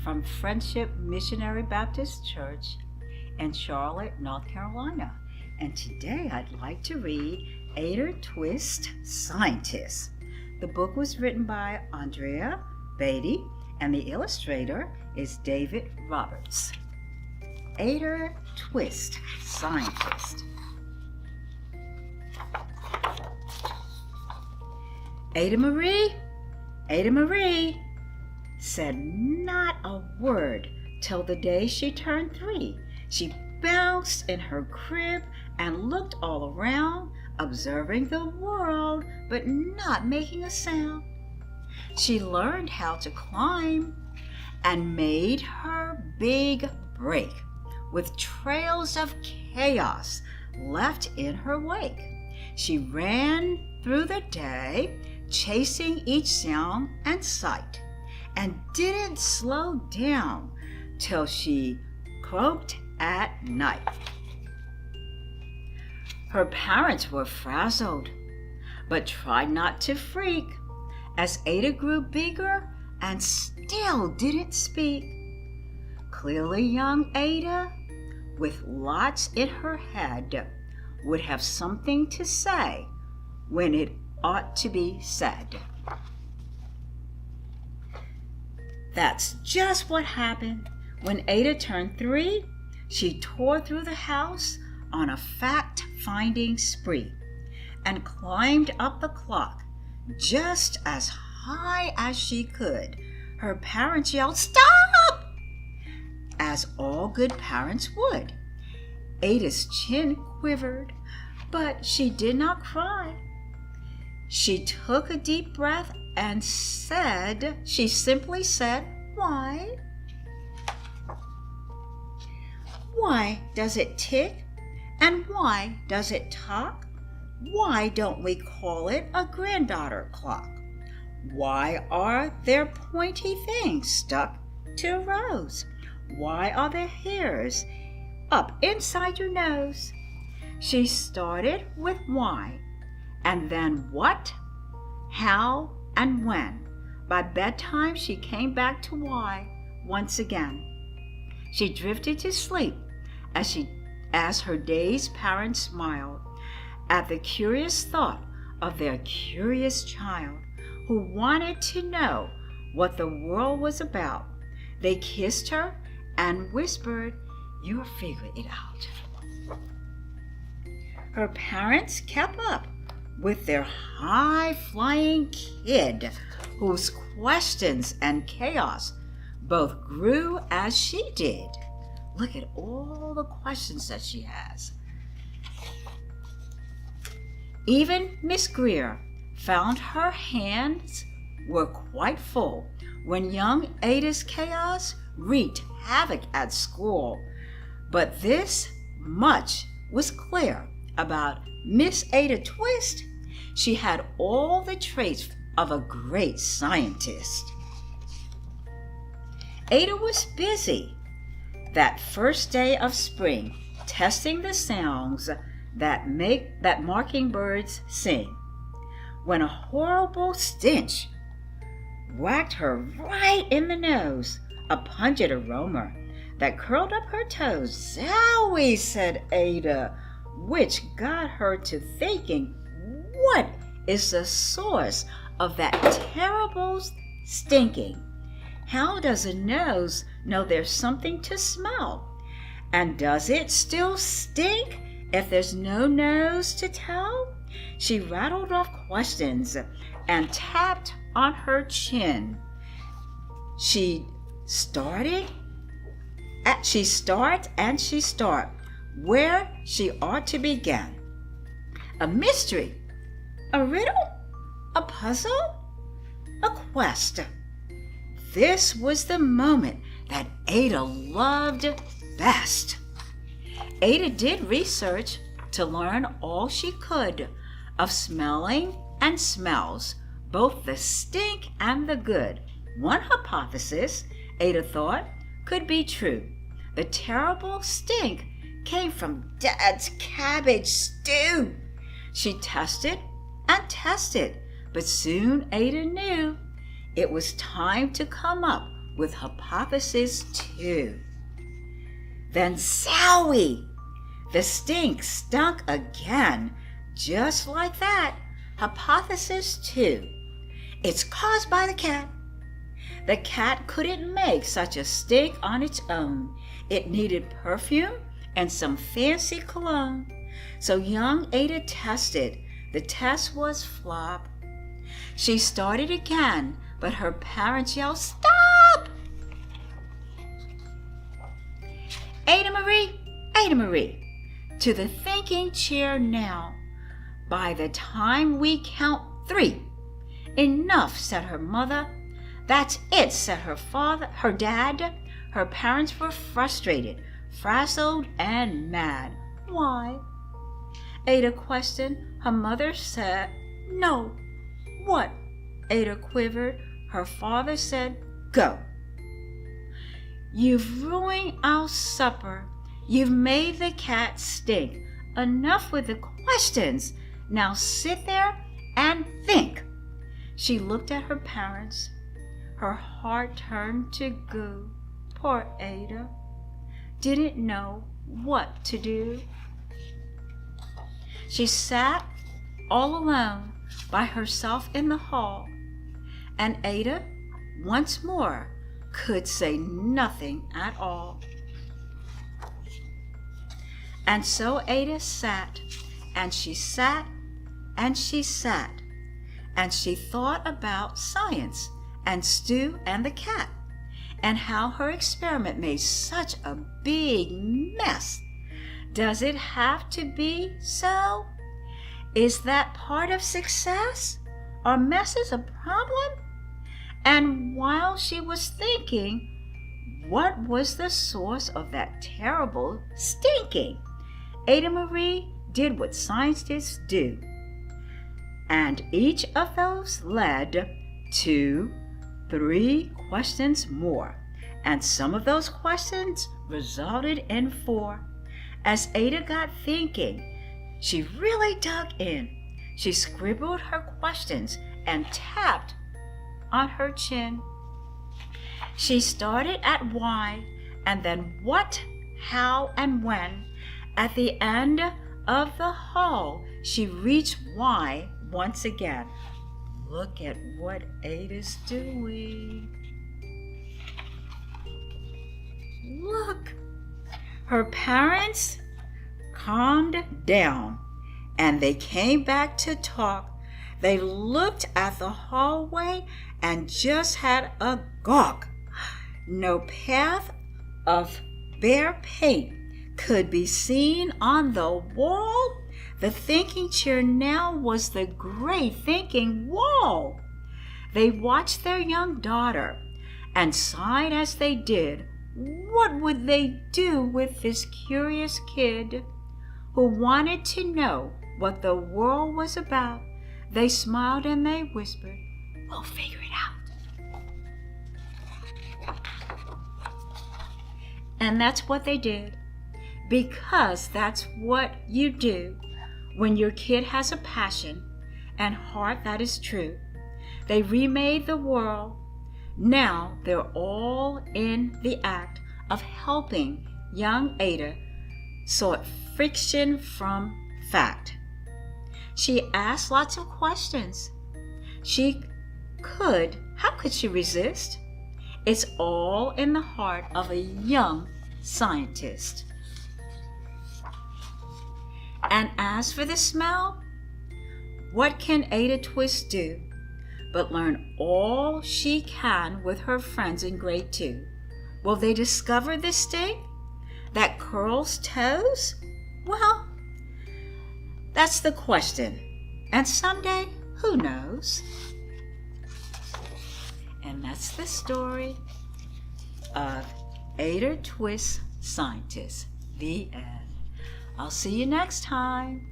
from Friendship Missionary Baptist Church in Charlotte, North Carolina. And today I'd like to read Ada Twist, Scientist. The book was written by Andrea Beatty and the illustrator is David Roberts. Ada Twist, Scientist. Ada Marie said not a word till the day she turned 3. She bounced in her crib and looked all around, observing the world, but not making a sound. She learned how to climb and made her big break with trails of chaos left in her wake. She ran through the day, chasing each sound and sight, and didn't slow down till she croaked at night. Her parents were frazzled, but tried not to freak as Ada grew bigger and still didn't speak. Clearly young Ada, with lots in her head, would have something to say when it ought to be said. That's just what happened when Ada turned 3. She tore through the house on a fact-finding spree and climbed up the clock just as high as she could. Her parents yelled, "Stop!" as all good parents would. Ada's chin quivered, but she did not cry. She took a deep breath and she simply said, "Why? Why does it tick? And why does it talk? Why don't we call it a granddaughter clock? Why are there pointy things stuck to rows? Why are there hairs up inside your nose?" She started with why, and then what, how, and when. By bedtime, she came back to why once again. She drifted to sleep as her dazed parents smiled at the curious thought of their curious child who wanted to know what the world was about. They kissed her and whispered, "You'll figure it out." Her parents kept up with their high-flying kid, whose questions and chaos both grew as she did. Look at all the questions that she has. Even Miss Greer found her hands were quite full when young Ada's chaos wreaked havoc at school. But this much was clear about Miss Ada Twist. She had all the traits of a great scientist. Ada was busy that first day of spring, testing the sounds that mockingbirds sing, when a horrible stench whacked her right in the nose, a pungent aroma that curled up her toes. "Zowie," said Ada, which got her to thinking, what is the source of that terrible stinking? How does a nose know there's something to smell? And does it still stink if there's no nose to tell? She rattled off questions and tapped on her chin. She start where she ought to begin. A mystery, a riddle, a puzzle, a quest. This was the moment that Ada loved best. Ada did research to learn all she could of smelling and smells, both the stink and the good. One hypothesis, Ada thought, could be true. The terrible stink came from Dad's cabbage stew. She tested and tested, but soon Ada knew it was time to come up with hypothesis 2. Then zowie! The stink stunk again, just like that. Hypothesis 2. It's caused by the cat. The cat couldn't make such a stink on its own. It needed perfume and some fancy cologne. So young Ada tested. The test was flop. She started again, but her parents yelled, "Stop!" Ada Marie, to the thinking chair now. By the time we count 3. Enough, said her mother. That's it, said her father, her dad. Her parents were frustrated, frazzled, and mad. Why? Ada questioned. Her mother said, "No." What? Ada quivered. Her father said, "Go. You've ruined our supper. You've made the cat stink. Enough with the questions. Now sit there and think." She looked at her parents. Her heart turned to goo. Poor Ada didn't know what to do. She sat all alone by herself in the hall, and Ada once more could say nothing at all. And so Ada sat, and she sat, and she sat, and she thought about science and Stu and the cat, and how her experiment made such a big mess. Does it have to be so? Is that part of success? Are messes a problem? And while she was thinking, what was the source of that terrible stinking? Ada Marie did what scientists do. And each of those led to 3 questions more. And some of those questions resulted in 4. As Ada got thinking, she really dug in. She scribbled her questions and tapped on her chin. She started at why, and then what, how, and when. At the end of the hall, she reached why once again. Look at what Ada's doing. Look. Her parents calmed down, and they came back to talk. They looked at the hallway and just had a gawk. No path of bare paint could be seen on the wall. The thinking chair now was the great thinking wall. They watched their young daughter and sighed as they did. What would they do with this curious kid who wanted to know what the world was about? They smiled and they whispered, "We'll figure it out." And that's what they did, because that's what you do when your kid has a passion and heart that is true. They remade the world. Now they're all in the act of helping young Ada sort fiction from fact. She asked lots of questions. How could she resist? It's all in the heart of a young scientist. And as for the smell, what can Ada Twist do but learn all she can with her friends in grade 2? Will they discover this sting that curls toes? Well, that's the question. And someday, who knows? And that's the story of Ada Twist, Scientist. The end. I'll see you next time.